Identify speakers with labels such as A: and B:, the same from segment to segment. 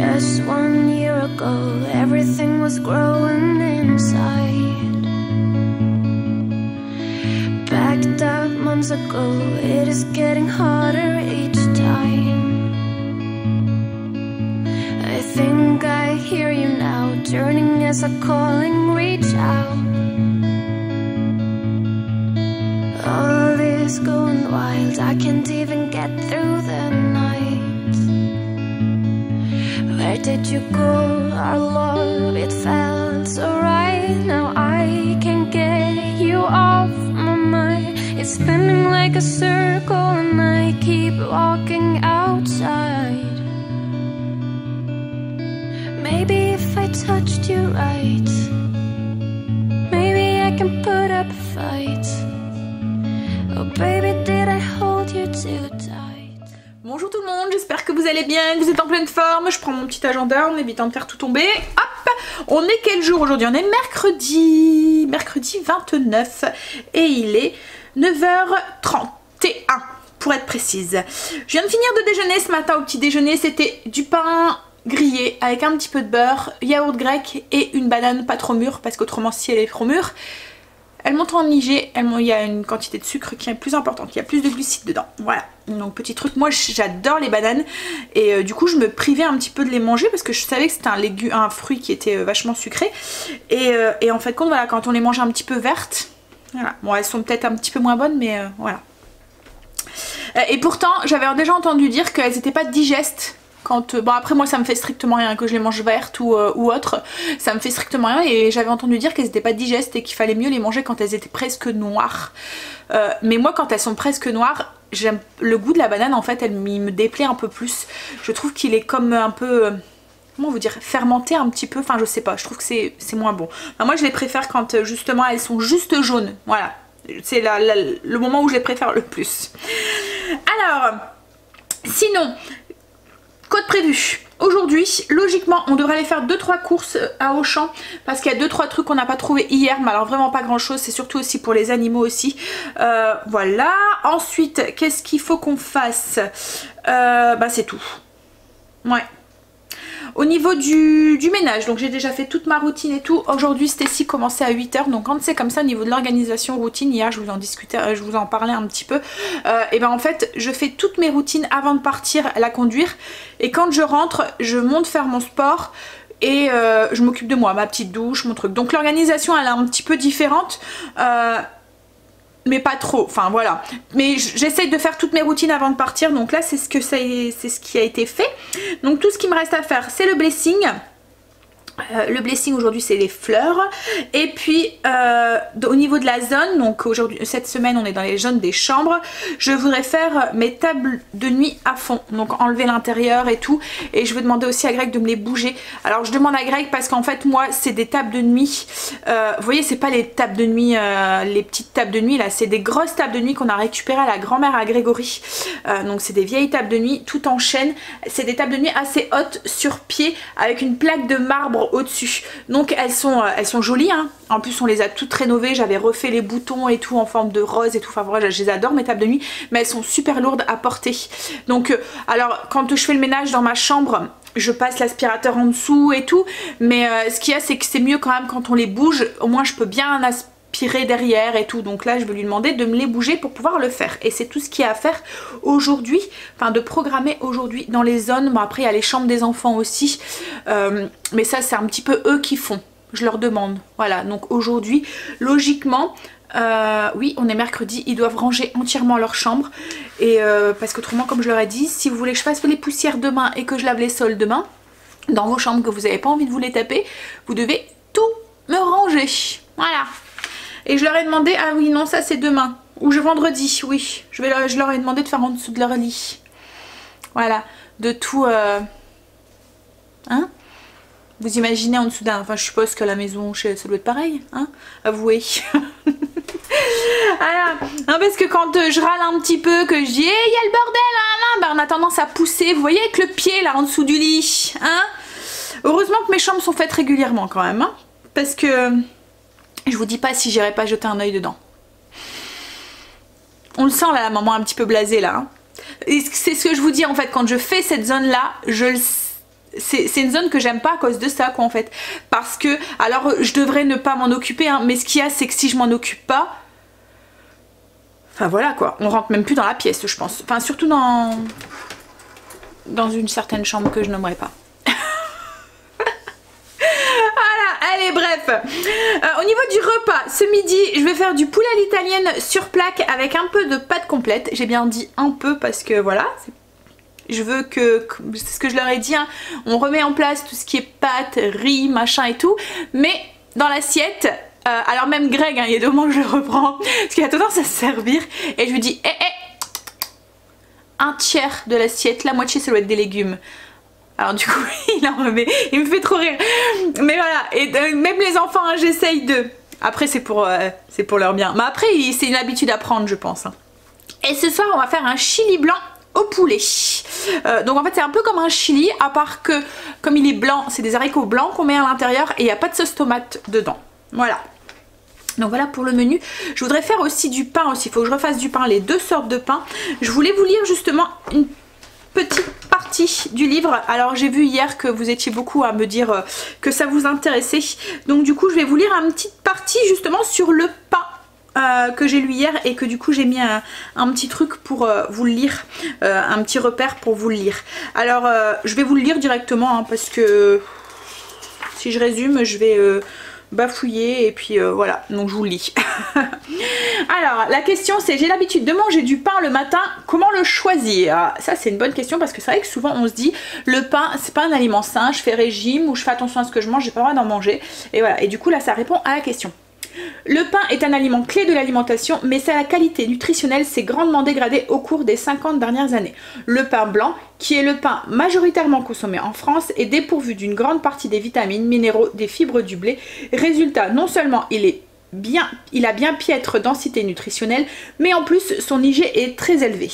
A: Just 1 year ago, everything was growing inside. Backed up months ago, it is getting harder each time. I think I hear you now, turning as a calling, reach out. All is going wild, I can't even get through the night. Where did you go, our love, it felt so right. Now I can't get you off my mind. It's spinning like a circle and I keep walking outside. Maybe if I touched you right, maybe I can put up a fight. Oh baby, did I hold you too tight?
B: Bonjour tout le monde, j'espère que vous allez bien, que vous êtes en pleine forme. Je prends mon petit agenda en évitant de faire tout tomber. Hop, on est quel jour aujourd'hui? On est mercredi 29 et il est 9h31 pour être précise. Je viens de finir de déjeuner ce matin au petit déjeuner. C'était du pain grillé avec un petit peu de beurre, yaourt grec et une banane pas trop mûre parce qu'autrement si elle est trop mûre, elle monte en IG, il y a une quantité de sucre qui est plus importante, il y a plus de glucides dedans. Voilà, donc petit truc, moi j'adore les bananes et du coup je me privais un petit peu de les manger parce que je savais que c'était un fruit qui était vachement sucré. Et en fait, voilà, quand on les mange un petit peu vertes, voilà, bon elles sont peut-être un petit peu moins bonnes mais voilà. Et pourtant j'avais déjà entendu dire qu'elles n'étaient pas digestes. Bon après moi ça me fait strictement rien que je les mange vertes ou autres, ça me fait strictement rien et j'avais entendu dire qu'elles n'étaient pas digestes et qu'il fallait mieux les manger quand elles étaient presque noires. Mais moi quand elles sont presque noires, j'aime le goût de la banane en fait, il me déplaît un peu plus. Je trouve qu'il est comme un peu, comment vous dire, fermenté un petit peu, enfin je sais pas, je trouve que c'est moins bon. Enfin, moi je les préfère quand justement elles sont juste jaunes, voilà. C'est le moment où je les préfère le plus. Alors, sinon... Code prévu. Aujourd'hui, logiquement, on devrait aller faire 2-3 courses à Auchan parce qu'il y a 2-3 trucs qu'on n'a pas trouvé hier, mais alors vraiment pas grand chose, c'est surtout aussi pour les animaux aussi. Voilà. Ensuite, qu'est-ce qu'il faut qu'on fasse? Bah c'est tout. Ouais. Au niveau du ménage, donc j'ai déjà fait toute ma routine et tout. Aujourd'hui Stécie commençait à 8 h, donc quand c'est comme ça au niveau de l'organisation routine, hier je vous en discutais, je vous en parlais un petit peu, et ben en fait je fais toutes mes routines avant de partir la conduire et quand je rentre je monte faire mon sport et je m'occupe de moi, ma petite douche, mon truc. Donc l'organisation elle est un petit peu différente. Mais pas trop, enfin voilà. Mais j'essaye de faire toutes mes routines avant de partir. Donc là c'est ce qui a été fait. Donc tout ce qui me reste à faire c'est le blessing. Le blessing aujourd'hui c'est les fleurs. Et puis au niveau de la zone, donc aujourd'hui cette semaine on est dans les zones des chambres. Je voudrais faire mes tables de nuit à fond, donc enlever l'intérieur et tout. Et je veux demander aussi à Greg de me les bouger. Alors je demande à Greg parce qu'en fait moi c'est des tables de nuit, vous voyez c'est pas les tables de nuit, les petites tables de nuit là, c'est des grosses tables de nuit qu'on a récupérées à la grand-mère à Grégory. Donc c'est des vieilles tables de nuit tout en chêne. C'est des tables de nuit assez hautes sur pied avec une plaque de marbre au-dessus. Donc elles sont jolies hein. En plus on les a toutes rénovées, j'avais refait les boutons et tout en forme de rose et tout, enfin voilà, je les adore mes tables de nuit, mais elles sont super lourdes à porter. Donc alors quand je fais le ménage dans ma chambre, je passe l'aspirateur en dessous et tout, mais ce qu'il y a c'est que c'est mieux quand même quand on les bouge, au moins je peux bien aspirer derrière et tout. Donc là je vais lui demander de me les bouger pour pouvoir le faire et c'est tout ce qu'il y a à faire aujourd'hui, enfin de programmer aujourd'hui dans les zones. Bon après il y a les chambres des enfants aussi, mais ça c'est un petit peu eux qui font, je leur demande. Voilà, donc aujourd'hui logiquement oui on est mercredi, ils doivent ranger entièrement leur chambre et parce qu'autrement comme je leur ai dit, si vous voulez que je fasse les poussières demain et que je lave les sols demain dans vos chambres, que vous n'avez pas envie de vous les taper, vous devez tout me ranger. Voilà. Et je leur ai demandé, ah oui non ça c'est demain ou vendredi, oui je leur ai demandé de faire en dessous de leur lit, voilà, de tout hein, vous imaginez en dessous d'un, enfin je suppose que la maison ça doit être pareil hein, avouez. Voilà. Non, parce que quand je râle un petit peu, que je dis il y a le bordel hein, bah, on a tendance à pousser, vous voyez avec le pied là en dessous du lit hein. Heureusement que mes chambres sont faites régulièrement quand même hein, parce que je vous dis pas si j'irai pas jeter un œil dedans. On le sent là, la maman un petit peu blasée là. Hein. C'est ce que je vous dis en fait, quand je fais cette zone là, c'est une zone que j'aime pas à cause de ça quoi en fait. Parce que, alors je devrais ne pas m'en occuper hein, mais ce qu'il y a c'est que si je m'en occupe pas, enfin voilà quoi, on rentre même plus dans la pièce je pense. Enfin surtout dans une certaine chambre que je nommerai pas. Voilà, allez bref. Au niveau du repas, ce midi je vais faire du poulet à l'italienne sur plaque avec un peu de pâte complète. J'ai bien dit un peu parce que voilà, je veux que, c'est ce que je leur ai dit, hein, on remet en place tout ce qui est pâtes, riz, machin et tout, mais dans l'assiette, alors même Greg, hein, il y a 2 moments que je le reprends, parce qu'il a tendance à se servir, et je lui dis, un tiers de l'assiette, la moitié ça doit être des légumes. Alors du coup, il en remet, il me fait trop rire, mais voilà, et même les enfants, hein, j'essaye de... Après c'est pour leur bien, mais après c'est une habitude à prendre je pense. Hein. Et ce soir on va faire un chili blanc au poulet. Donc en fait c'est un peu comme un chili, à part que comme il est blanc, c'est des haricots blancs qu'on met à l'intérieur et il n'y a pas de sauce tomate dedans. Voilà. Donc voilà pour le menu. Je voudrais faire aussi du pain aussi, il faut que je refasse du pain, les 2 sortes de pain. Je voulais vous lire justement une petite partie du livre. Alors j'ai vu hier que vous étiez beaucoup à me dire que ça vous intéressait. Donc du coup je vais vous lire une petite partie justement sur le pain. Que j'ai lu hier et que du coup j'ai mis un petit truc pour vous le lire, un petit repère pour vous le lire. Alors je vais vous le lire directement hein, parce que si je résume je vais bafouiller et puis voilà, donc je vous le lis. Alors la question c'est, j'ai l'habitude de manger du pain le matin, comment le choisir? Ça c'est une bonne question parce que c'est vrai que souvent on se dit le pain c'est pas un aliment sain, je fais régime ou je fais attention à ce que je mange, j'ai pas le droit d'en manger, et voilà, et du coup là ça répond à la question. Le pain est un aliment clé de l'alimentation, mais sa qualité nutritionnelle s'est grandement dégradée au cours des 50 dernières années. Le pain blanc, qui est le pain majoritairement consommé en France, est dépourvu d'une grande partie des vitamines, minéraux, des fibres du blé. Résultat, non seulement il a bien piètre densité nutritionnelle, mais en plus son IG est très élevé.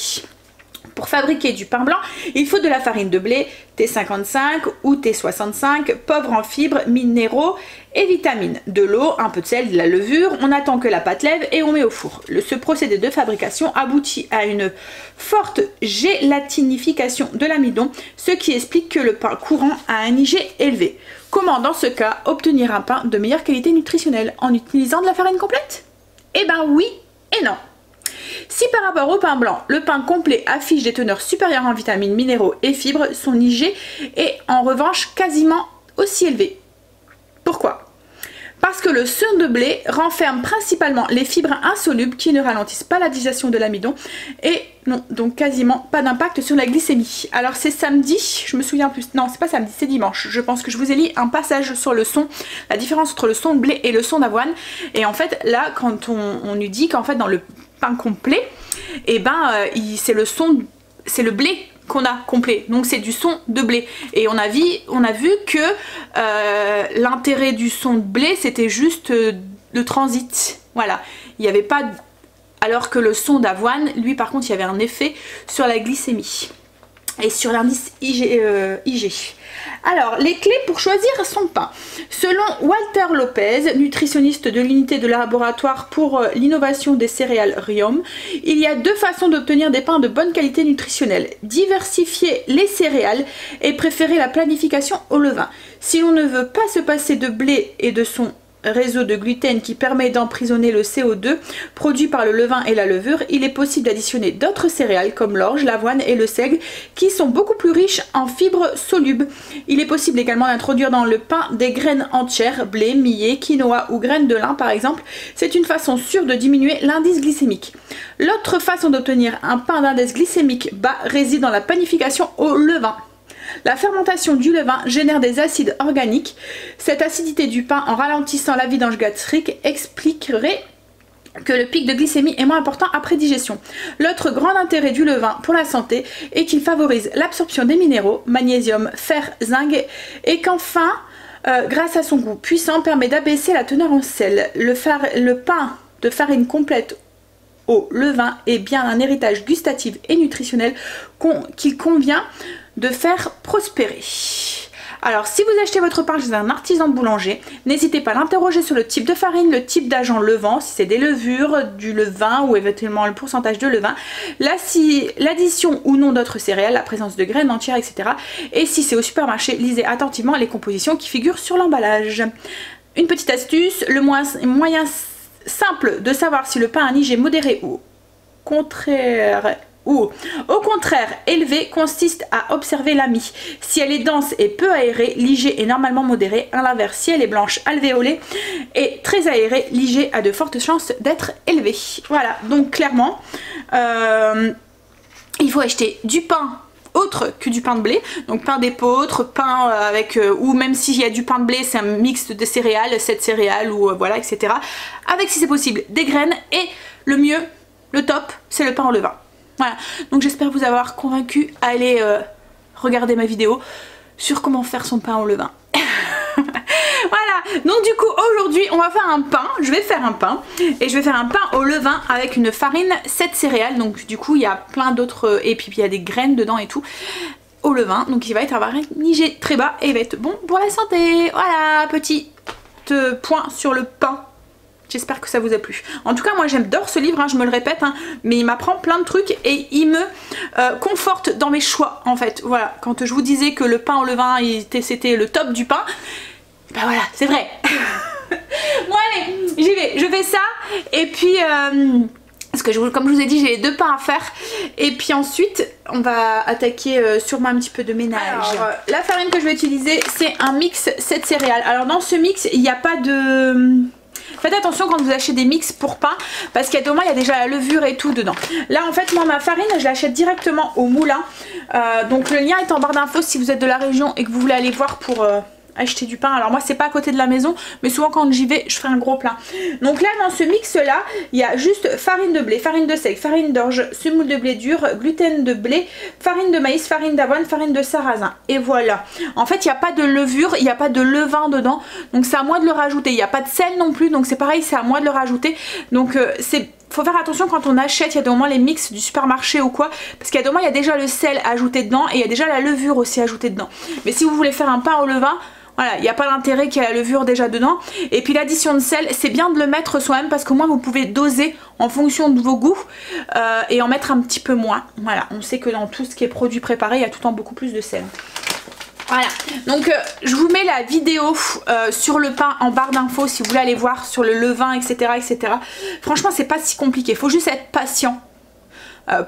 B: Pour fabriquer du pain blanc, il faut de la farine de blé, T55 ou T65, pauvre en fibres, minéraux et vitamines, de l'eau, un peu de sel, de la levure, on attend que la pâte lève et on met au four. Ce procédé de fabrication aboutit à une forte gélatinification de l'amidon, ce qui explique que le pain courant a un IG élevé. Comment dans ce cas obtenir un pain de meilleure qualité nutritionnelle? En utilisant de la farine complète? Eh ben oui et non. Si par rapport au pain blanc, le pain complet affiche des teneurs supérieures en vitamines, minéraux et fibres, son IG est en revanche quasiment aussi élevé. Pourquoi? Parce que le son de blé renferme principalement les fibres insolubles qui ne ralentissent pas la digestion de l'amidon et n'ont donc quasiment pas d'impact sur la glycémie. Alors c'est samedi, je me souviens plus, non c'est pas samedi, c'est dimanche. Je pense que je vous ai lu un passage sur le son, la différence entre le son de blé et le son d'avoine. Et en fait là quand on nous dit qu'en fait dans le pain complet, et ben c'est le blé qu'on a complet, donc c'est du son de blé. Et on a vu que l'intérêt du son de blé c'était juste le transit, voilà, il n'y avait pas, alors que le son d'avoine, lui par contre il y avait un effet sur la glycémie et sur l'indice IG. Alors, les clés pour choisir son pain. Selon Walter Lopez, nutritionniste de l'unité de laboratoire pour l'innovation des céréales Riom, il y a 2 façons d'obtenir des pains de bonne qualité nutritionnelle. Diversifier les céréales et préférer la planification au levain. Si l'on ne veut pas se passer de blé et de son réseau de gluten qui permet d'emprisonner le CO2 produit par le levain et la levure, il est possible d'additionner d'autres céréales comme l'orge, l'avoine et le seigle qui sont beaucoup plus riches en fibres solubles. Il est possible également d'introduire dans le pain des graines entières, blé, millet, quinoa ou graines de lin par exemple. C'est une façon sûre de diminuer l'indice glycémique. L'autre façon d'obtenir un pain d'indice glycémique bas réside dans la panification au levain. La fermentation du levain génère des acides organiques. Cette acidité du pain, en ralentissant la vidange gastrique, expliquerait que le pic de glycémie est moins important après digestion. L'autre grand intérêt du levain pour la santé est qu'il favorise l'absorption des minéraux, magnésium, fer, zinc, et qu'enfin, grâce à son goût puissant, permet d'abaisser la teneur en sel. Le pain de farine complète au levain est bien un héritage gustatif et nutritionnel qu'il convient de faire prospérer. Alors si vous achetez votre pain chez un artisan boulanger, n'hésitez pas à l'interroger sur le type de farine, le type d'agent levant, si c'est des levures, du levain ou éventuellement le pourcentage de levain, l'addition ou non d'autres céréales, la présence de graines entières, etc. Et si c'est au supermarché, lisez attentivement les compositions qui figurent sur l'emballage. Une petite astuce, le moyen simple de savoir si le pain a un IG modéré ou au contraire élevé consiste à observer la mie. Si elle est dense et peu aérée, l'IG est normalement modéré. À l'inverse, si elle est blanche, alvéolée et très aérée, l'IG a de fortes chances d'être élevé. Voilà, donc clairement, il faut acheter du pain autre que du pain de blé, donc pain d'épeautre, pain avec, ou même s'il y a du pain de blé, c'est un mix de céréales, 7 céréales ou voilà, etc. Avec, si c'est possible, des graines, et le mieux, le top, c'est le pain au levain. Voilà, donc j'espère vous avoir convaincu. Allez regarder ma vidéo sur comment faire son pain au levain. Voilà, donc du coup aujourd'hui on va faire un pain, je vais faire un pain et je vais faire un pain au levain avec une farine 7 céréales, donc du coup il y a plein d'autres, et puis il y a des graines dedans et tout, au levain, donc il va être avoir un IG très bas et il va être bon pour la santé. Voilà, petit point sur le pain. J'espère que ça vous a plu. En tout cas, moi j'adore ce livre, hein, je me le répète, hein, mais il m'apprend plein de trucs et il me conforte dans mes choix en fait. Voilà, quand je vous disais que le pain au levain c'était le top du pain, ben voilà, c'est vrai. Bon allez, j'y vais, je fais ça et puis... parce que comme je vous ai dit, j'ai les 2 pains à faire. Et puis ensuite, on va attaquer sûrement un petit peu de ménage. Alors, la farine que je vais utiliser, c'est un mix 7 céréales. Alors dans ce mix, il n'y a pas de... Faites attention quand vous achetez des mix pour pain, parce qu'il y a il y a déjà la levure et tout dedans. Là en fait moi ma farine je l'achète directement au moulin, donc le lien est en barre d'infos si vous êtes de la région et que vous voulez aller voir pour acheter du pain. Alors moi c'est pas à côté de la maison, mais souvent quand j'y vais je fais un gros plein. Donc là dans ce mix là il y a juste farine de blé, farine de seigle, farine d'orge, semoule de blé dur, gluten de blé, farine de maïs, farine d'avoine, farine de sarrasin, et voilà. En fait il n'y a pas de levure, il n'y a pas de levain dedans, donc c'est à moi de le rajouter. Il n'y a pas de sel non plus, donc c'est pareil, c'est à moi de le rajouter. Donc faut faire attention quand on achète, il y a des moments les mix du supermarché ou quoi, parce qu'il y a des moments il y a déjà le sel ajouté dedans et il y a déjà la levure aussi ajoutée dedans. Mais si vous voulez faire un pain au levain, voilà, il n'y a pas d'intérêt qu'il y ait la levure déjà dedans. Et puis l'addition de sel, c'est bien de le mettre soi-même parce qu'au moins vous pouvez doser en fonction de vos goûts et en mettre un petit peu moins. Voilà, on sait que dans tout ce qui est produit préparé, il y a tout le temps beaucoup plus de sel. Voilà, donc je vous mets la vidéo sur le pain en barre d'infos si vous voulez aller voir sur le levain, etc. etc. Franchement, c'est pas si compliqué, il faut juste être patient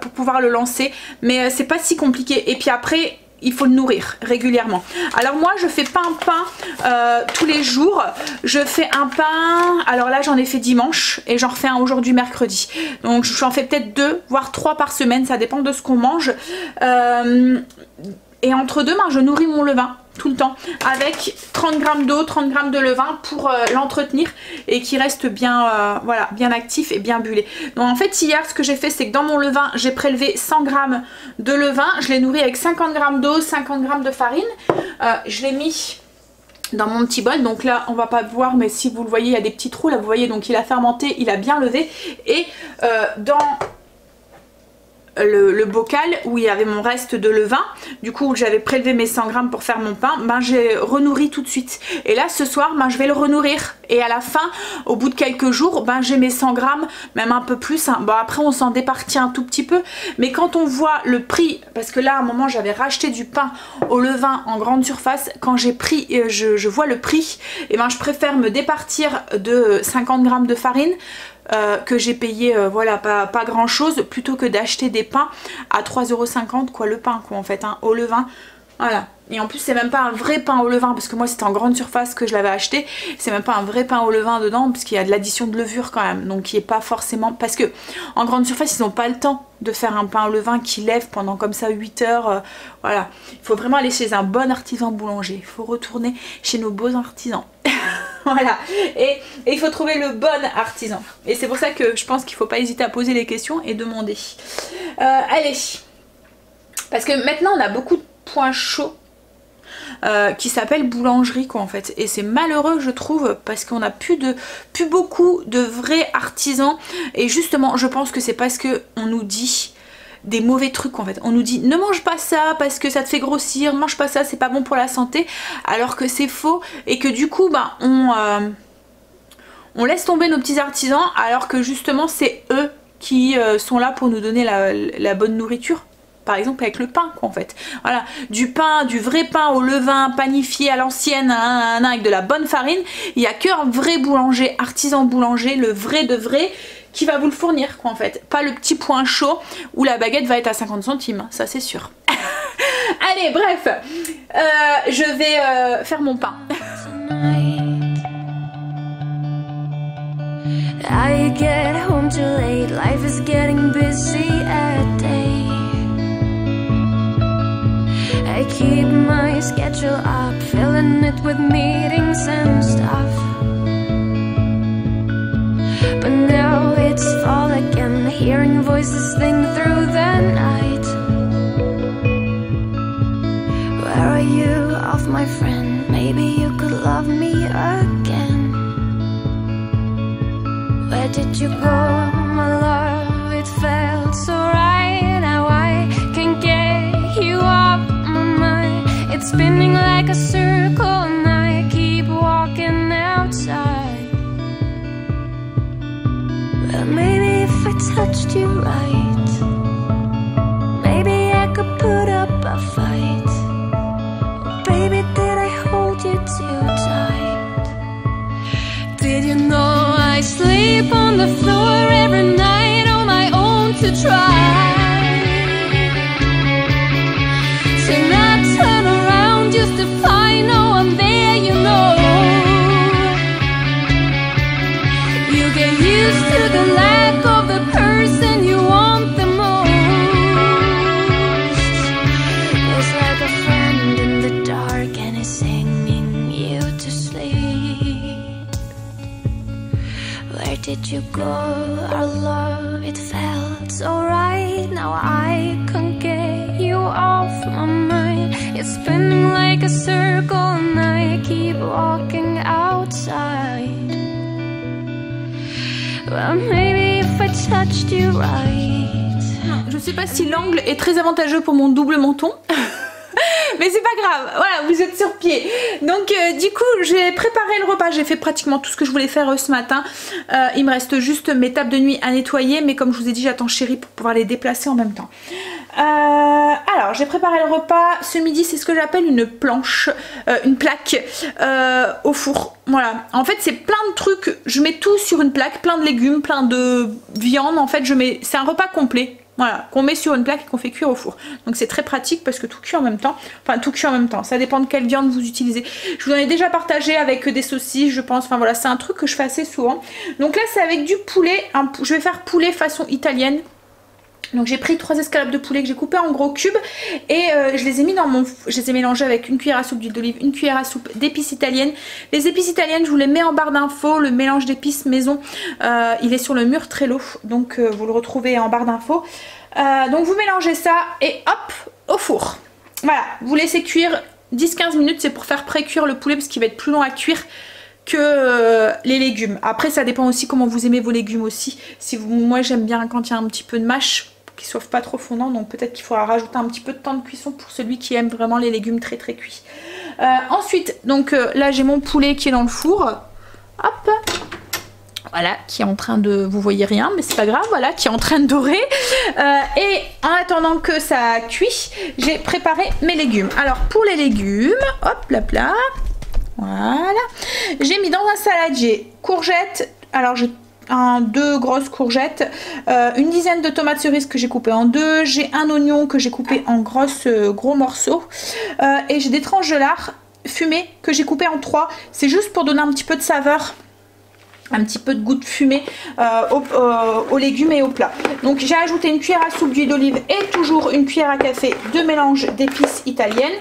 B: pour pouvoir le lancer, mais c'est pas si compliqué. Et puis après... il faut le nourrir régulièrement. Alors moi je fais pas un pain tous les jours, je fais un pain, alors là j'en ai fait dimanche et j'en refais un aujourd'hui mercredi, donc j'en fais peut-être 2 voire 3 par semaine, ça dépend de ce qu'on mange, et entre deux, je nourris mon levain tout le temps avec 30 g d'eau, 30 g de levain pour l'entretenir et qu'il reste bien, voilà, bien actif et bien bullé. Donc en fait hier ce que j'ai fait, c'est que dans mon levain j'ai prélevé 100 g de levain, je l'ai nourri avec 50 g d'eau, 50 g de farine, je l'ai mis dans mon petit bol. Donc là on va pas voir, mais si vous le voyez il y a des petits trous là, vous voyez, donc il a fermenté, il a bien levé. Et dans le bocal où il y avait mon reste de levain, du coup j'avais prélevé mes 100 grammes pour faire mon pain, j'ai renourri tout de suite. Et là ce soir je vais le renourrir et à la fin, au bout de quelques jours, j'ai mes 100 grammes, même un peu plus, hein. Bon après on s'en départit un tout petit peu, mais quand on voit le prix, parce que là à un moment j'avais racheté du pain au levain en grande surface, quand j'ai pris, je vois le prix, et je préfère me départir de 50 grammes de farine que j'ai payé voilà pas grand chose, plutôt que d'acheter des pains à 3,50 € quoi, le pain quoi en fait, hein, au levain. Voilà, et en plus c'est même pas un vrai pain au levain, parce que moi c'était en grande surface que je l'avais acheté, c'est même pas un vrai pain au levain dedans, parce qu'il y a de l'addition de levure quand même, donc qui est pas forcément, parce que en grande surface ils n'ont pas le temps de faire un pain au levain qui lève pendant comme ça 8 heures, voilà. Il faut vraiment aller chez un bon artisan boulanger, il faut retourner chez nos beaux artisans. Voilà, et il faut trouver le bon artisan, et c'est pour ça que je pense qu'il faut pas hésiter à poser les questions et demander. Allez, parce que maintenant on a beaucoup de points chauds qui s'appellent boulangerie quoi en fait, et c'est malheureux je trouve, parce qu'on a plus beaucoup de vrais artisans, et justement je pense que c'est parce que on nous dit des mauvais trucs en fait. On nous dit ne mange pas ça parce que ça te fait grossir, mange pas ça, c'est pas bon pour la santé, alors que c'est faux et que du coup bah, on laisse tomber nos petits artisans alors que justement c'est eux qui sont là pour nous donner la bonne nourriture. Par exemple avec le pain quoi en fait. Voilà, du pain, du vrai pain au levain, panifié à l'ancienne, avec de la bonne farine. Il n'y a qu'un vrai boulanger, artisan boulanger, le vrai de vrai, qui va vous le fournir quoi en fait. Pas le petit point chaud où la baguette va être à 50 centimes, ça c'est sûr. Allez bref, je vais faire mon pain.
A: I get home too late, life is getting busy at day. I keep my schedule up, filling it with meetings and stuff. But now it's fall again, hearing voices sing through the night. Where are you, off my friend? Maybe you could love me again. Where did you go, my love? It felt so right. Now I can't get you off my mind. It's spinning like a circle and I keep walking outside. Well, maybe if I touched you right, maybe I could put up a fight. Oh, baby, did I hold you too tight? Did you know I sleep on the floor every night on my own to try to not turn around just to find no one there, you know. You get used to the lack of the person you want the most. It's like a friend in the dark and it's singing you to sleep. Where did you go, our love? It felt so right. Now I can't get you off my mind. It's spinning like a circle and I keep walking outside. Well, maybe if I touched you right.
B: Je sais pas si l'angle est très avantageux pour mon double menton. Mais c'est pas grave, voilà, vous êtes sur pied. Donc du coup j'ai préparé le repas, j'ai fait pratiquement tout ce que je voulais faire ce matin. Il me reste juste mes tables de nuit à nettoyer, mais comme je vous ai dit j'attends chérie pour pouvoir les déplacer en même temps. Alors j'ai préparé le repas, ce midi c'est ce que j'appelle une planche, une plaque au four. Voilà, en fait c'est plein de trucs, je mets tout sur une plaque, plein de légumes, plein de viande, en fait c'est un repas complet. Voilà, qu'on met sur une plaque et qu'on fait cuire au four. Donc c'est très pratique parce que tout cuit en même temps. Enfin tout cuit en même temps, ça dépend de quelle viande vous utilisez. Je vous en ai déjà partagé avec des saucisses je pense. Enfin voilà, c'est un truc que je fais assez souvent. Donc là c'est avec du poulet, je vais faire poulet façon italienne. Donc j'ai pris 3 escalopes de poulet que j'ai coupées en gros cubes et je les ai mis je les ai mélangés avec une cuillère à soupe d'huile d'olive, une cuillère à soupe d'épices italiennes. Les épices italiennes je vous les mets en barre d'infos, le mélange d'épices maison il est sur le mur Trello, donc vous le retrouvez en barre d'infos. Donc vous mélangez ça et hop au four. Voilà, vous laissez cuire 10-15 minutes, c'est pour faire pré-cuire le poulet parce qu'il va être plus long à cuire que les légumes. Après ça dépend aussi comment vous aimez vos légumes aussi. Moi j'aime bien quand il y a un petit peu de mâche, qui ne soit pas trop fondant, donc peut-être qu'il faudra rajouter un petit peu de temps de cuisson pour celui qui aime vraiment les légumes très très cuits. Ensuite donc là j'ai mon poulet qui est dans le four, hop, voilà, qui est en train de, vous voyez rien mais c'est pas grave, voilà, qui est en train de dorer. Et en attendant que ça cuit, j'ai préparé mes légumes. Alors pour les légumes, hop là là, voilà, j'ai mis dans un saladier courgettes, alors j'ai 2 grosses courgettes, une dizaine de tomates cerises que j'ai coupées en 2, j'ai un oignon que j'ai coupé en gros morceaux, et j'ai des tranches de lard fumées que j'ai coupées en 3, c'est juste pour donner un petit peu de saveur, un petit peu de goût de fumée aux légumes et au plat. Donc j'ai ajouté une cuillère à soupe d'huile d'olive et toujours une cuillère à café de mélange d'épices italiennes.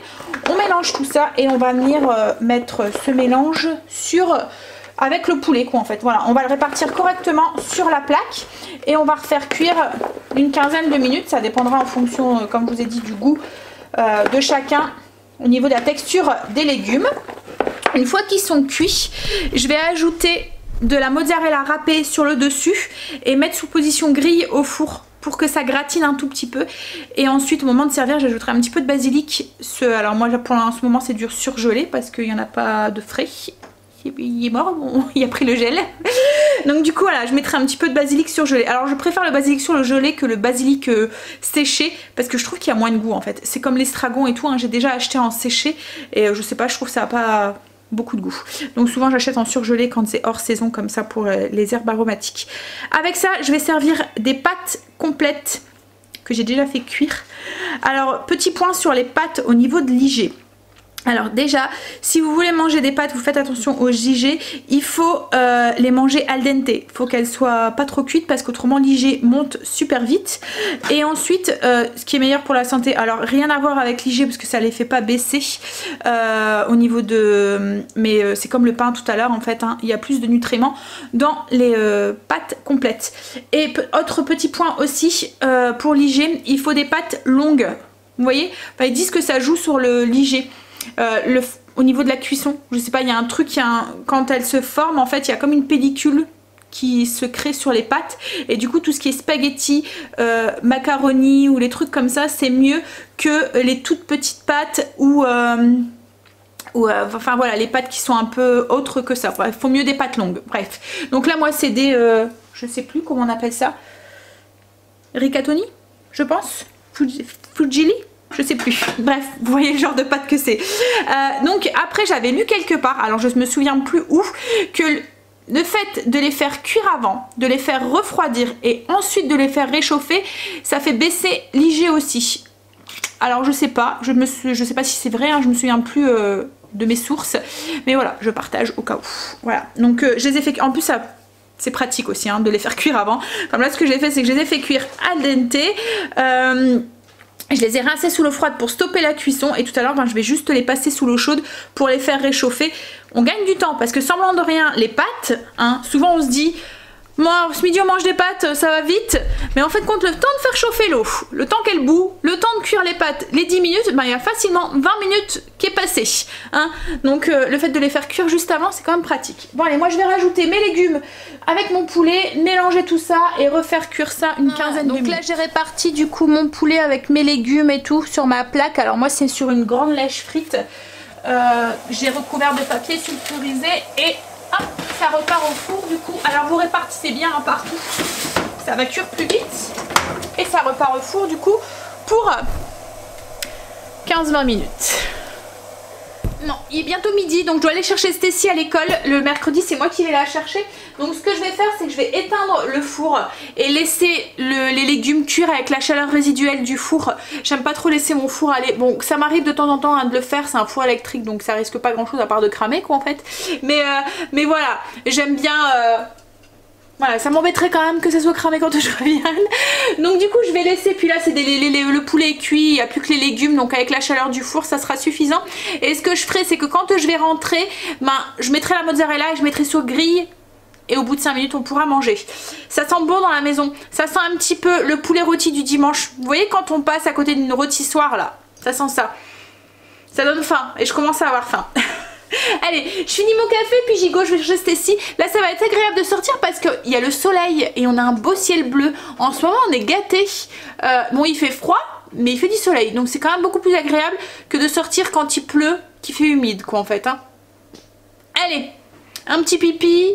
B: On mélange tout ça et on va venir mettre ce mélange avec le poulet quoi en fait. Voilà, on va le répartir correctement sur la plaque et on va refaire cuire une quinzaine de minutes. Ça dépendra en fonction, comme je vous ai dit, du goût de chacun au niveau de la texture des légumes. Une fois qu'ils sont cuits, je vais ajouter de la mozzarella râpée sur le dessus et mettre sous position grille au four pour que ça gratine un tout petit peu. Et ensuite au moment de servir j'ajouterai un petit peu de basilic. Alors moi pour en ce moment c'est du surgelé parce qu'il n'y en a pas de frais. Il est mort, bon, il a pris le gel. Donc du coup voilà, je mettrai un petit peu de basilic surgelé. Alors je préfère le basilic sur le gelé que le basilic séché parce que je trouve qu'il y a moins de goût en fait. C'est comme l'estragon et tout, hein. J'ai déjà acheté en séché et je sais pas, je trouve que ça n'a pas beaucoup de goût. Donc souvent j'achète en surgelé quand c'est hors saison comme ça pour les herbes aromatiques. Avec ça je vais servir des pâtes complètes que j'ai déjà fait cuire. Alors petit point sur les pâtes au niveau de l'IG. Alors déjà, si vous voulez manger des pâtes, vous faites attention au JG, il faut les manger al dente, il faut qu'elles soient pas trop cuites parce qu'autrement l'IG monte super vite. Et ensuite, ce qui est meilleur pour la santé, alors rien à voir avec l'IG parce que ça les fait pas baisser au niveau de... Mais c'est comme le pain tout à l'heure en fait, hein, il y a plus de nutriments dans les pâtes complètes. Et autre petit point aussi, pour l'IG, il faut des pâtes longues, vous voyez, enfin, ils disent que ça joue sur l'IG. Au niveau de la cuisson, je sais pas, il y a un truc, quand elle se forme en fait il y a comme une pellicule qui se crée sur les pâtes et du coup tout ce qui est spaghetti, macaroni ou les trucs comme ça c'est mieux que les toutes petites pâtes enfin voilà, les pâtes qui sont un peu autres que ça. Il faut mieux des pâtes longues, bref. Donc là moi c'est des, je sais plus comment on appelle ça, rigatoni je pense, fusilli, je sais plus, bref, vous voyez le genre de pâte que c'est. Donc après j'avais lu quelque part, alors je me souviens plus où, que le fait de les faire cuire avant, de les faire refroidir et ensuite de les faire réchauffer, ça fait baisser l'IG aussi. Alors je sais pas, je sais pas si c'est vrai, hein, je me souviens plus de mes sources, mais voilà, je partage au cas où. Voilà, donc je les ai fait, en plus ça... C'est pratique aussi hein, de les faire cuire avant. Comme là ce que j'ai fait c'est que je les ai fait cuire al dente. Je les ai rincés sous l'eau froide pour stopper la cuisson et tout à l'heure je vais juste les passer sous l'eau chaude pour les faire réchauffer. On gagne du temps parce que semblant de rien, les pâtes, hein, souvent on se dit moi ce midi on mange des pâtes, ça va vite, mais en fait compte le temps de faire chauffer l'eau, le temps qu'elle bout, le temps de cuire les pâtes, les 10 minutes, il y a facilement 20 minutes qui est passé, hein. Donc le fait de les faire cuire juste avant c'est quand même pratique. Bon allez, moi je vais rajouter mes légumes avec mon poulet, mélanger tout ça et refaire cuire ça une quinzaine de minutes. Donc là j'ai réparti du coup mon poulet avec mes légumes et tout sur ma plaque, alors moi c'est sur une grande lèche frite, j'ai recouvert de papier sulfurisé et hop, ça repart au four du coup. Alors vous répartissez bien hein, partout, ça va cuire plus vite et ça repart au four du coup pour 15-20 minutes. Non, il est bientôt midi donc je dois aller chercher Stécie à l'école. Le mercredi c'est moi qui vais la chercher. Donc ce que je vais faire c'est que je vais éteindre le four et laisser les légumes cuire avec la chaleur résiduelle du four. J'aime pas trop laisser mon four aller. Bon, ça m'arrive de temps en temps hein, de le faire, c'est un four électrique donc ça risque pas grand chose à part de cramer quoi en fait. Mais voilà, j'aime bien... Voilà, ça m'embêterait quand même que ça soit cramé quand je revienne. Donc du coup je vais laisser, puis là c'est le poulet est cuit, il n'y a plus que les légumes, donc avec la chaleur du four ça sera suffisant. Et ce que je ferai c'est que quand je vais rentrer, je mettrai la mozzarella et je mettrai sur grille. Et au bout de 5 minutes on pourra manger. Ça sent bon dans la maison, ça sent un petit peu le poulet rôti du dimanche. Vous voyez quand on passe à côté d'une rôtissoire là, ça sent ça. Ça donne faim et je commence à avoir faim. Allez, je finis mon café puis j'y go, je vais chercher Stécie. Là ça va être agréable de sortir parce qu'il y a le soleil et on a un beau ciel bleu. En ce moment on est gâtés. Bon il fait froid mais il fait du soleil donc c'est quand même beaucoup plus agréable que de sortir quand il pleut, qu'il fait humide quoi en fait hein. Allez, un petit pipi,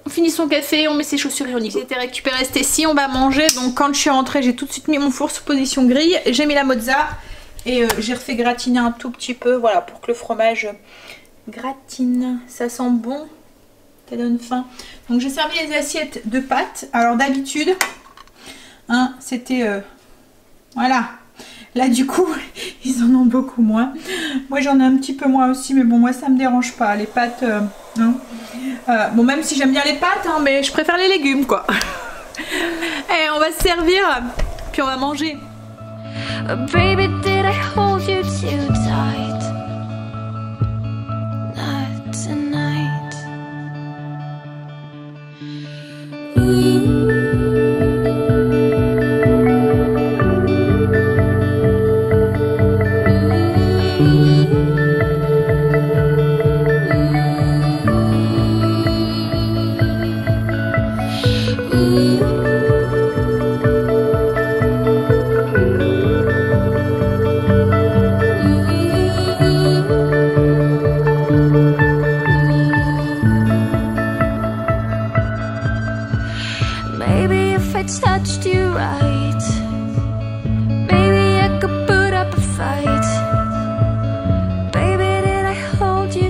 B: on finit son café, on met ses chaussures et on y go. J'ai été récupérer Stécie, on va manger. Donc quand je suis rentrée j'ai tout de suite mis mon four sous position grille. J'ai mis la mozza et j'ai refait gratiner un tout petit peu, voilà, pour que le fromage gratine. Ça sent bon, ça donne faim. Donc j'ai servi les assiettes de pâtes. Alors d'habitude hein, c'était voilà, là du coup ils en ont beaucoup moins. Moi j'en ai un petit peu moins aussi, mais bon moi ça me dérange pas les pâtes non. Bon même si j'aime bien les pâtes hein, mais je préfère les légumes quoi. Et on va se servir puis on va manger.
A: Baby, did I hold you too tight? Not tonight.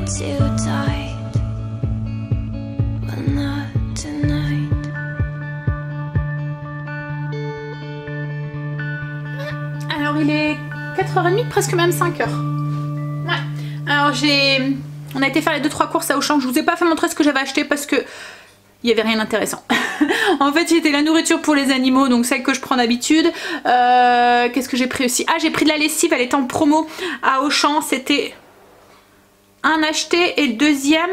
A: too tight, but not tonight.
B: Alors il est 4h30, presque même 5h. Ouais. Alors on a été faire les 2-3 courses à Auchan. Je vous ai pas fait montrer ce que j'avais acheté parce que il n'y avait rien d'intéressant. En fait, c'était la nourriture pour les animaux, donc celle que je prends d'habitude. Qu'est-ce que j'ai pris aussi? Ah, j'ai pris de la lessive, elle était en promo à Auchan. C'était un acheté et le deuxième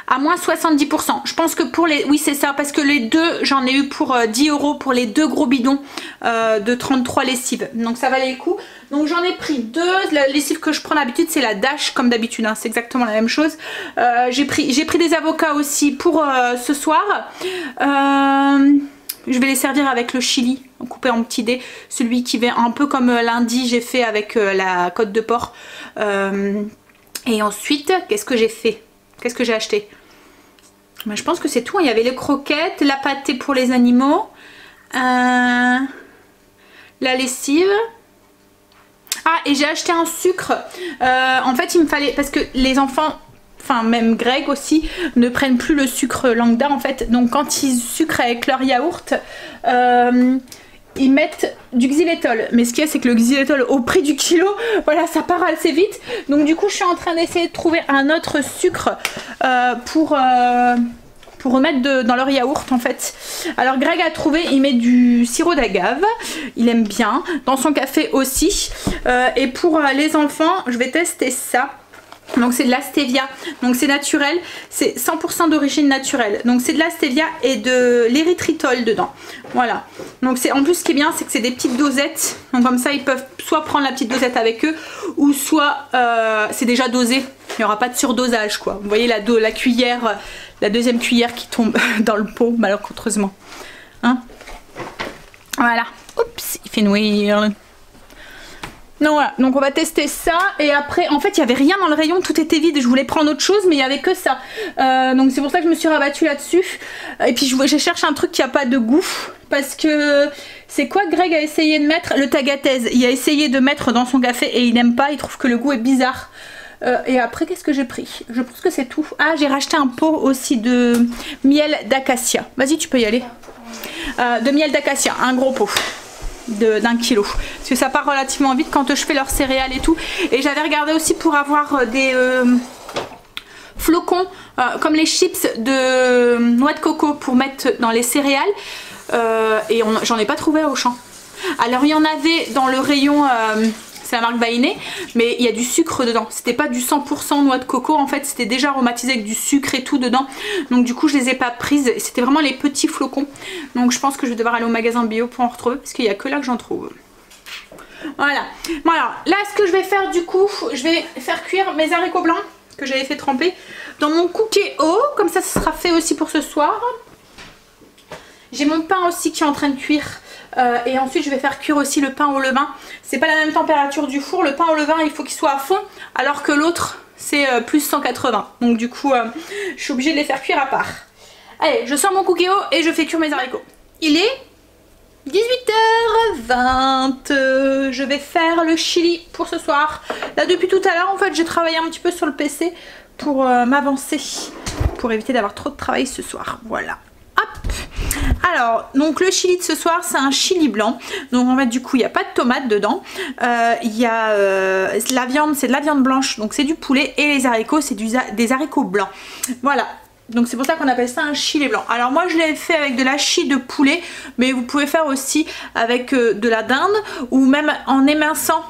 B: à moins 70%. Je pense que pour les... Oui, c'est ça, parce que les deux, j'en ai eu pour 10 € pour les deux gros bidons de 33 lessives. Donc ça valait le coup. Donc j'en ai pris deux. La lessive que je prends d'habitude, c'est la Dash, comme d'habitude. Hein, c'est exactement la même chose. J'ai pris des avocats aussi pour ce soir. Je vais les servir avec le chili, coupé en petits dés. Celui qui va un peu comme lundi, j'ai fait avec la côte de porc. Et ensuite, qu'est-ce que j'ai fait? Qu'est-ce que j'ai acheté? Ben, je pense que c'est tout. Il y avait les croquettes, la pâtée pour les animaux, la lessive. Ah, et j'ai acheté un sucre. En fait, il me fallait... Parce que les enfants, enfin même Greg aussi, ne prennent plus le sucre lambda en fait. Donc quand ils sucrent avec leur yaourt... ils mettent du xylitol, mais ce qu'il y a c'est que le xylitol au prix du kilo, voilà, ça part assez vite. Donc du coup je suis en train d'essayer de trouver un autre sucre pour remettre dans leur yaourt en fait. Alors Greg a trouvé, il met du sirop d'agave, il aime bien, dans son café aussi. Et pour les enfants, je vais tester ça. Donc c'est de la stevia, donc c'est naturel, c'est 100% d'origine naturelle. Donc c'est de la stevia et de l'érythritol dedans. Voilà. Donc c'est en plus ce qui est bien, c'est que c'est des petites dosettes. Donc comme ça ils peuvent soit prendre la petite dosette avec eux, ou soit c'est déjà dosé. Il n'y aura pas de surdosage quoi. Vous voyez la cuillère, la deuxième cuillère qui tombe dans le pot malencontreusement. Hein? Voilà. Oups, il fait noir. Non, voilà, donc on va tester ça et après en fait il n'y avait rien dans le rayon, tout était vide, je voulais prendre autre chose mais il n'y avait que ça, donc c'est pour ça que je me suis rabattue là-dessus. Et puis je cherche un truc qui n'a pas de goût parce que c'est quoi Greg a essayé de mettre? Le tagatese, il a essayé de mettre dans son café et il n'aime pas, il trouve que le goût est bizarre. Et après qu'est-ce que j'ai pris? Je pense que c'est tout. Ah, j'ai racheté un pot aussi de miel d'acacia, vas-y tu peux y aller, de miel d'acacia, un gros pot d'1 kilo parce que ça part relativement vite quand je fais leurs céréales et tout. Et j'avais regardé aussi pour avoir des flocons comme les chips de noix de coco pour mettre dans les céréales et j'en ai pas trouvé à Auchan. Alors il y en avait dans le rayon c'est la marque Vainé, mais il y a du sucre dedans. C'était pas du 100% noix de coco, en fait c'était déjà aromatisé avec du sucre et tout dedans. Donc du coup je les ai pas prises, c'était vraiment les petits flocons. Donc je pense que je vais devoir aller au magasin bio pour en retrouver parce qu'il y a que là que j'en trouve. Voilà. Bon alors là ce que je vais faire du coup, je vais faire cuire mes haricots blancs que j'avais fait tremper dans mon cookéo, comme ça sera fait aussi pour ce soir. J'ai mon pain aussi qui est en train de cuire. Et ensuite je vais faire cuire aussi le pain au levain. C'est pas la même température du four, le pain au levain il faut qu'il soit à fond alors que l'autre c'est plus 180. Donc du coup je suis obligée de les faire cuire à part. Allez, je sors mon cookéo et je fais cuire mes haricots. Il est 18h20, je vais faire le chili pour ce soir. Là depuis tout à l'heure en fait j'ai travaillé un petit peu sur le PC pour m'avancer, pour éviter d'avoir trop de travail ce soir, voilà. Hop. Alors, donc le chili de ce soir, c'est un chili blanc. Donc en fait, du coup, il n'y a pas de tomate dedans. Il y a la viande, c'est de la viande blanche, donc c'est du poulet. Et les haricots, c'est des haricots blancs. Voilà. Donc c'est pour ça qu'on appelle ça un chili blanc. Alors moi, je l'ai fait avec de l'hachis de poulet, mais vous pouvez faire aussi avec de la dinde ou même en éminçant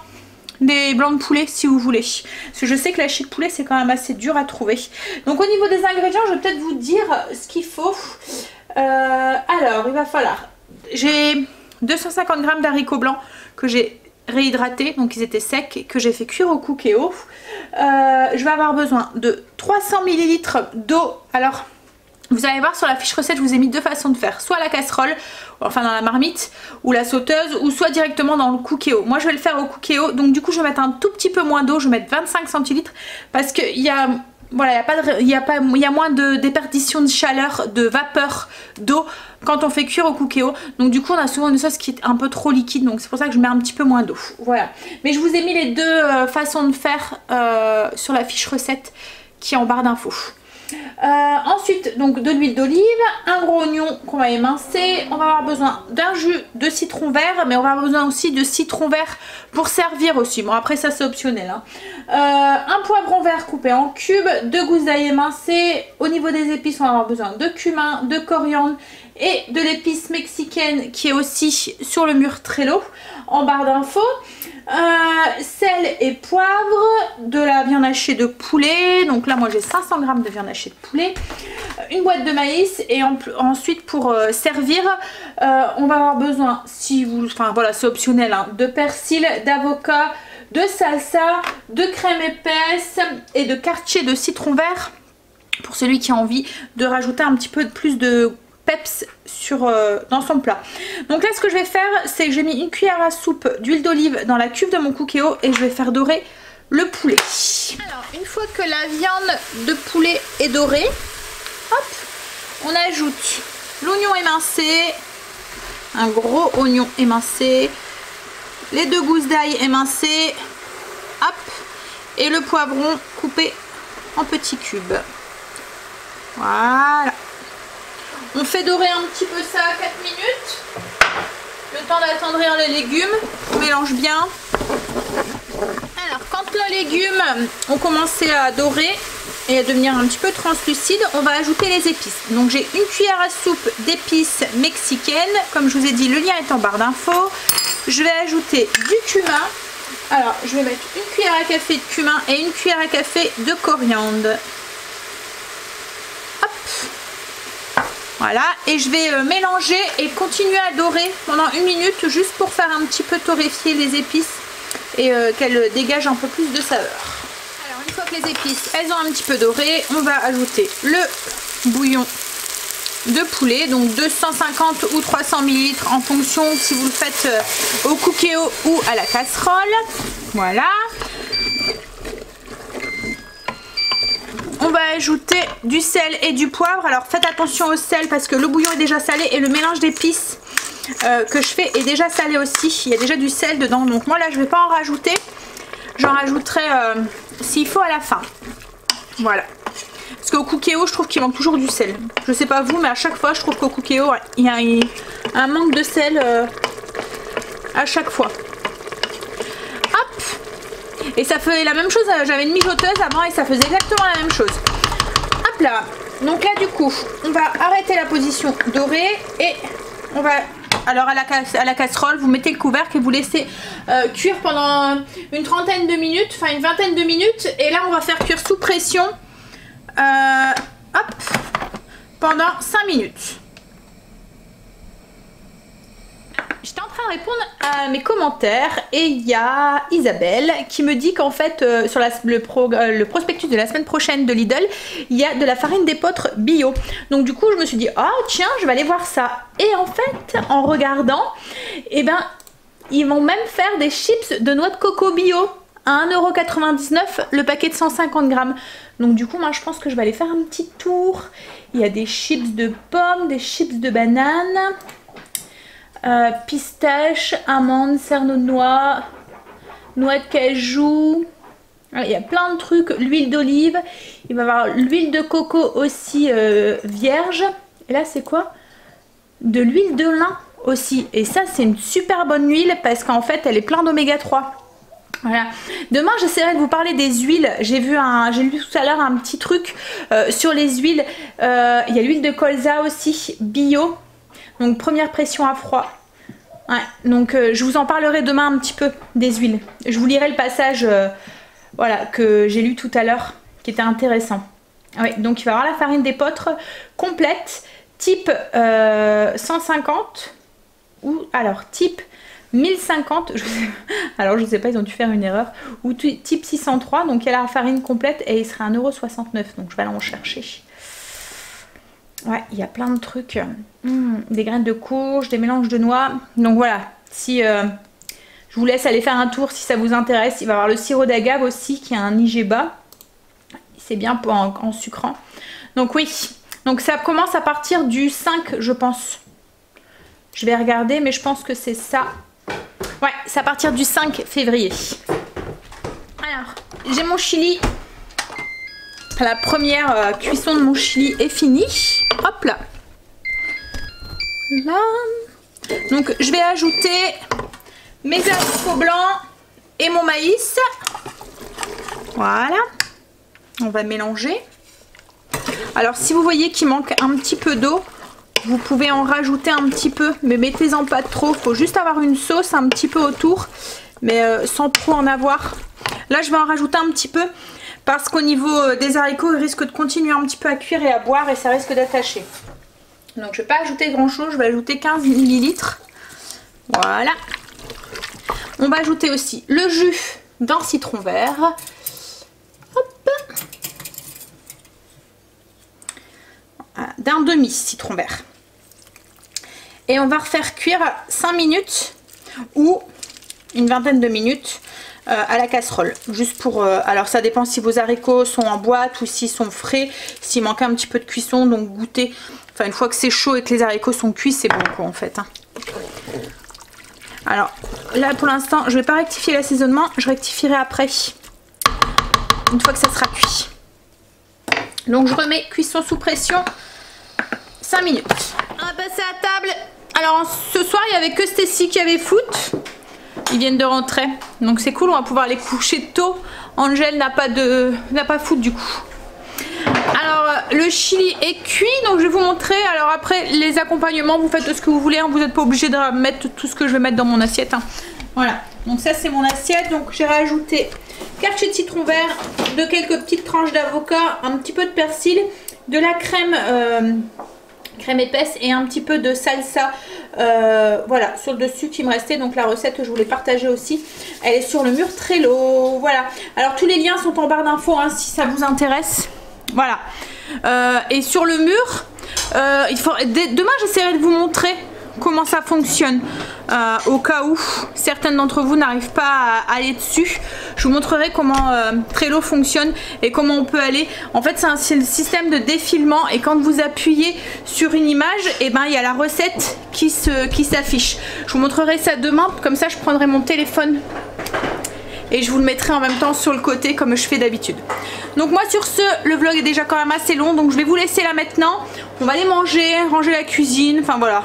B: des blancs de poulet si vous voulez. Parce que je sais que l'hachis de poulet, c'est quand même assez dur à trouver. Donc au niveau des ingrédients, je vais peut-être vous dire ce qu'il faut. Alors il va falloir, j'ai 250 g d'haricots blancs que j'ai réhydratés, donc ils étaient secs et que j'ai fait cuire au cookéo. Je vais avoir besoin de 300 ml d'eau. Alors vous allez voir sur la fiche recette, je vous ai mis deux façons de faire, soit à la casserole, enfin dans la marmite ou la sauteuse, ou soit directement dans le cookéo. Moi je vais le faire au cookéo, donc du coup je vais mettre un tout petit peu moins d'eau, je vais mettre 25 centilitres parce qu'il y a... Voilà, il y a moins de déperdition de chaleur, de vapeur d'eau quand on fait cuire au cookéo. Donc du coup on a souvent une sauce qui est un peu trop liquide, donc c'est pour ça que je mets un petit peu moins d'eau. Voilà. Mais je vous ai mis les deux façons de faire sur la fiche recette qui est en barre d'infos. Ensuite donc de l'huile d'olive, un gros oignon qu'on va émincer, on va avoir besoin d'un jus de citron vert, mais on va avoir besoin aussi de citron vert pour servir aussi, bon après ça c'est optionnel hein. Un poivron vert coupé en cubes, 2 gousses d'ail émincées. Au niveau des épices on va avoir besoin de cumin, de coriandre et de l'épice mexicaine qui est aussi sur le mur Trello en barre d'infos. Sel et poivre, de la viande hachée de poulet, donc là moi j'ai 500 g de viande hachée de poulet, une boîte de maïs et ensuite pour servir on va avoir besoin, si vous, enfin voilà c'est optionnel hein, de persil, d'avocat, de salsa, de crème épaisse et de quartier de citron vert pour celui qui a envie de rajouter un petit peu plus de peps dans son plat. Donc là ce que je vais faire c'est que j'ai mis une cuillère à soupe d'huile d'olive dans la cuve de mon cookéo et je vais faire dorer le poulet. Alors une fois que la viande de poulet est dorée, hop, on ajoute l'oignon émincé, un gros oignon émincé, les 2 gousses d'ail émincées, hop, et le poivron coupé en petits cubes. Voilà. On fait dorer un petit peu ça à 4 minutes. Le temps d'attendrir les légumes. On mélange bien. Alors quand les légumes ont commencé à dorer et à devenir un petit peu translucides, on va ajouter les épices. Donc j'ai une cuillère à soupe d'épices mexicaines. Comme je vous ai dit, le lien est en barre d'infos. Je vais ajouter du cumin. Alors je vais mettre une cuillère à café de cumin et une cuillère à café de coriandre. Hop. Voilà, et je vais mélanger et continuer à dorer pendant 1 minute juste pour faire un petit peu torréfier les épices et qu'elles dégagent un peu plus de saveur. Alors une fois que les épices elles ont un petit peu doré, on va ajouter le bouillon de poulet, donc 250 ou 300 ml en fonction si vous le faites au cookéo ou à la casserole. Voilà. On va ajouter du sel et du poivre. Alors faites attention au sel parce que le bouillon est déjà salé et le mélange d'épices que je fais est déjà salé aussi. Il y a déjà du sel dedans. Donc moi là je ne vais pas en rajouter. J'en rajouterai s'il faut à la fin. Voilà. Parce qu'au cookéo je trouve qu'il manque toujours du sel. Je sais pas vous mais à chaque fois je trouve qu'au cookéo il y a un manque de sel à chaque fois. Hop. Et ça fait la même chose, j'avais une mijoteuse avant et ça faisait exactement la même chose. Hop là. Donc là du coup, on va arrêter la position dorée et on va... Alors à la casserole, vous mettez le couvercle et vous laissez cuire pendant une trentaine de minutes, enfin une vingtaine de minutes. Et là on va faire cuire sous pression hop, pendant 5 minutes. J'étais en train de répondre à mes commentaires et il y a Isabelle qui me dit qu'en fait sur le prospectus de la semaine prochaine de Lidl, il y a de la farine d'épeautre bio. Donc du coup je me suis dit ah tiens je vais aller voir ça. Et en fait en regardant, eh ben ils vont même faire des chips de noix de coco bio à 1,99 € le paquet de 150 grammes. Donc du coup moi je pense que je vais aller faire un petit tour. Il y a des chips de pommes, des chips de bananes. Pistache, amandes, cerneau de noix, noix de cajou, il y a plein de trucs, l'huile d'olive, il va y avoir l'huile de coco aussi vierge, et là c'est quoi? De l'huile de lin aussi, et ça c'est une super bonne huile parce qu'en fait elle est pleine d'oméga 3. Voilà. Demain j'essaierai de vous parler des huiles. J'ai lu tout à l'heure un petit truc sur les huiles. Il y a l'huile de colza aussi, bio. Donc première pression à froid. Ouais, donc je vous en parlerai demain un petit peu des huiles. Je vous lirai le passage voilà, que j'ai lu tout à l'heure qui était intéressant. Oui, donc il va y avoir la farine d'épeautre complète type 150 ou alors type 1050. Alors je sais pas, ils ont dû faire une erreur. Ou type 603. Donc il y a la farine complète et il sera 1,69 €. Donc je vais aller en chercher. Ouais, il y a plein de trucs. Des graines de courge, des mélanges de noix. Donc voilà, si je vous laisse aller faire un tour si ça vous intéresse. Il va y avoir le sirop d'agave aussi qui a un IGBA. C'est bien en sucrant. Donc oui, donc ça commence à partir du 5 je pense. Je vais regarder, mais je pense que c'est ça. Ouais, c'est à partir du 5 février. Alors, j'ai mon chili. La première cuisson de mon chili est finie. Hop là. Là. Donc, je vais ajouter mes haricots blancs et mon maïs. Voilà. On va mélanger. Alors, si vous voyez qu'il manque un petit peu d'eau, vous pouvez en rajouter un petit peu, mais mettez-en pas trop. Il faut juste avoir une sauce un petit peu autour, mais sans trop en avoir. Là, je vais en rajouter un petit peu parce qu'au niveau des haricots, ils risquent de continuer un petit peu à cuire et à boire et ça risque d'attacher. Donc, je ne vais pas ajouter grand-chose. Je vais ajouter 15 ml. Voilà. On va ajouter aussi le jus d'un citron vert. Hop. D'un demi-citron vert. Et on va refaire cuire 5 minutes ou une vingtaine de minutes à la casserole. Juste pour... alors ça dépend si vos haricots sont en boîte ou s'ils sont frais. S'il manque un petit peu de cuisson, donc goûtez. Enfin, une fois que c'est chaud et que les haricots sont cuits, c'est bon quoi en fait. Hein. Alors là pour l'instant, je vais pas rectifier l'assaisonnement. Je rectifierai après. Une fois que ça sera cuit. Donc je remets cuisson sous pression 5 minutes. On va passer à table. Alors ce soir il n'y avait que Stacy qui avait foot. Ils viennent de rentrer. Donc c'est cool, on va pouvoir les coucher tôt. Angèle n'a pas foot du coup. Alors le chili est cuit, donc je vais vous montrer. Alors après les accompagnements, vous faites ce que vous voulez, hein. Vous n'êtes pas obligé de mettre tout ce que je vais mettre dans mon assiette. Hein. Voilà, donc ça c'est mon assiette. Donc j'ai rajouté quartier de citron vert, de quelques petites tranches d'avocat, un petit peu de persil, de la crème épaisse et un petit peu de salsa voilà sur le dessus qui me restait. Donc la recette je voulais partager aussi, elle est sur le mur Trello. Voilà, alors tous les liens sont en barre d'infos hein, si ça vous intéresse. Voilà, et sur le mur demain j'essaierai de vous montrer comment ça fonctionne au cas où certaines d'entre vous n'arrivent pas à aller dessus. Je vous montrerai comment Trello fonctionne et comment on peut aller. En fait c'est le système de défilement et quand vous appuyez sur une image, et ben il y a la recette qui s'affiche. Je vous montrerai ça demain, comme ça je prendrai mon téléphone et je vous le mettrai en même temps sur le côté comme je fais d'habitude. Donc moi sur ce, le vlog est déjà quand même assez long, donc je vais vous laisser là maintenant. On va aller manger, ranger la cuisine, enfin voilà,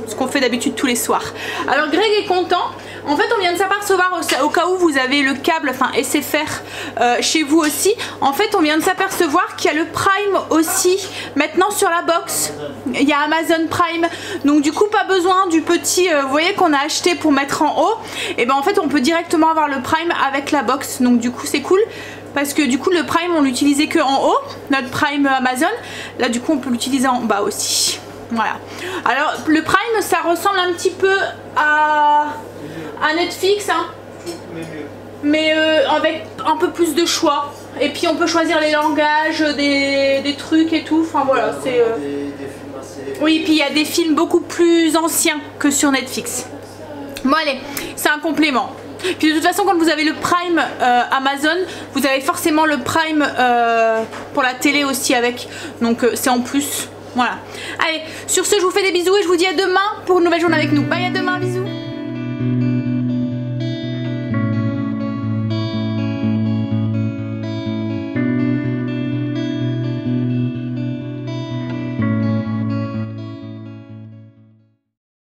B: ce qu'on fait d'habitude tous les soirs. Alors Greg est content. En fait on vient de s'apercevoir au cas où vous avez le câble, enfin SFR chez vous aussi. En fait on vient de s'apercevoir qu'il y a le Prime aussi maintenant sur la box. Il y a Amazon Prime. Donc du coup pas besoin du petit, vous voyez qu'on a acheté pour mettre en haut. Et ben en fait on peut directement avoir le Prime avec la box. Donc du coup c'est cool. Parce que du coup le Prime on l'utilisait que en haut. Notre Prime Amazon. Là du coup on peut l'utiliser en bas aussi. Voilà. Alors le Prime ça ressemble un petit peu à Netflix hein. Mais avec un peu plus de choix. Et puis on peut choisir les langages, des trucs et tout. Enfin voilà, c'est... Oui, puis il y a des films beaucoup plus anciens que sur Netflix. Bon allez, c'est un complément. Puis de toute façon quand vous avez le Prime Amazon, vous avez forcément le Prime pour la télé aussi avec. Donc c'est en plus. Voilà. Allez, sur ce je vous fais des bisous et je vous dis à demain pour une nouvelle journée avec nous. Bye, à demain, bisous.